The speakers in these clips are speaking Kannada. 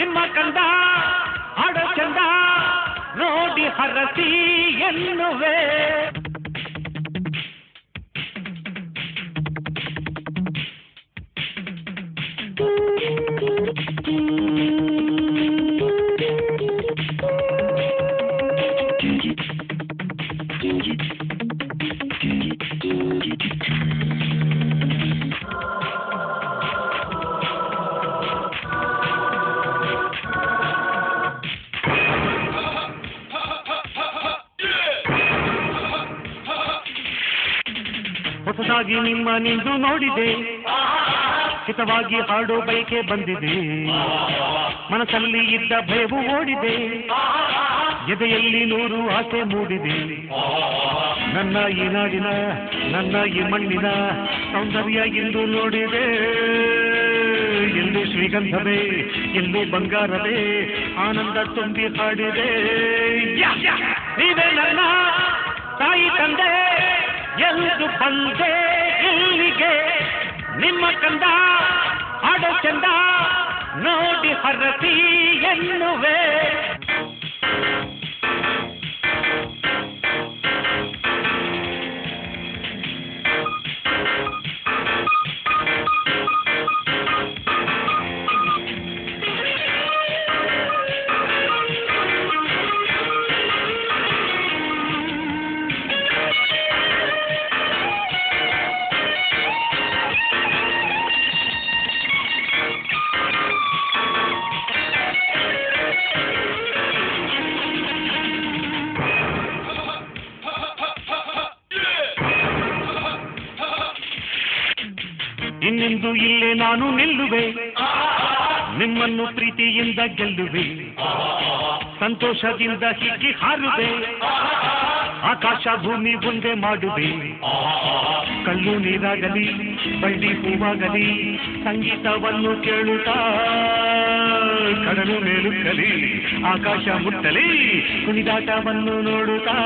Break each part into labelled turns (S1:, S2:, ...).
S1: ನಿಮ್ಮ ಕಂದ ಆಡೋ ಚಂದ ನೋಡಿ ಹರಸಿ ಎನ್ನುವೆ. ಹೊಸದಾಗಿ ನಿಮ್ಮ ನಿಂದು ನೋಡಿದೆ, ಹಿತವಾಗಿ ಹಾಡೋ ಬಯಕೆ ಬಂದಿದೆ, ಮನಸ್ಸಲ್ಲಿ ಇದ್ದ ಭಯವು ಓಡಿದೆ, ಎದೆಯಲ್ಲಿ 100 ಆಸೆ ಮೂಡಿದೆ. ನನ್ನ ಈ ನಾಡಿನ ನನ್ನ ಈ ಮಣ್ಣಿನ ಸೌಂದರ್ಯ ಎಂದು ನೋಡಿದೆ. ಎಲ್ಲೂ ಶ್ರೀಗಂಧವೇ ಎಲ್ಲೂ ಬಂಗಾರವೇ ಆನಂದ ತುಂಬಿ ಹಾಡಿದೆ. ನೀವೇ ನನ್ನ ತಾಯಿ ತಂದೆ ಎಂದು ಬಂದೆ ಇಲ್ಲಿಗೆ, ನಿಮ್ಮ ಕಂದ ಆಡೋ ಚಂದ ನೋಡಿ ಹರಸಿ ಎನ್ನುವೆ. ಇನ್ನೆಂದು ಇಲ್ಲೇ ನಾನು ನಿಲ್ಲುವೆ, ನಿಮ್ಮನ್ನು ಪ್ರೀತಿಯಿಂದ ಗೆಲ್ಲುವೆ, ಸಂತೋಷದಿಂದ ಹಿಗ್ಗಿ ಹಾರುವೆ, ಆಕಾಶ ಭೂಮಿ ಒಂದೇ ಮಾಡುವೆ. ಕಲ್ಲು ನೀರಾಗಲಿ ಬಳ್ಳಿ ಹೂವಾಗಲಿ ಸಂಗೀತವನ್ನು ಕೇಳುತ್ತಾ ಕಡಲು ಮೇಲುಕ್ಕಲಿ ಆಕಾಶ ಮುಟ್ಟಲಿ ಕುಣಿದಾಟವನ್ನು ನೋಡುತ್ತಾ.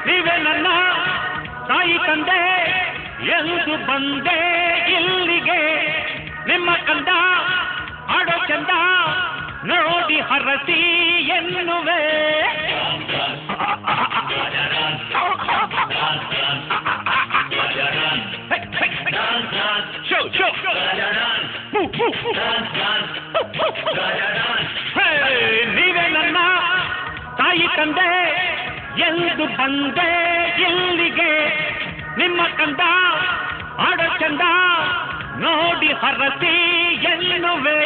S1: ನೀವೇ ನನ್ನ ತಾಯಿ ತಂದೆ ಎಂದು ಬಂದೆ ಇಲ್ಲಿಗೆ, ನಿಮ್ಮ ಕಂದ ಆಡೋ ಚಂದ ನೋಡಿ ಹರಸಿ ಎನ್ನುವೆ. ನೀವೇ ನನ್ನ ತಾಯಿ ತಂದೆ ಎಂದು ಬಂದೆ ಇಲ್ಲಿಗೆ, ನಿಮ್ಮ ಕಂದ ಆಡೋ ಚಂದ ನೋಡಿ ಹರಸಿ ಎನ್ನುವೆ.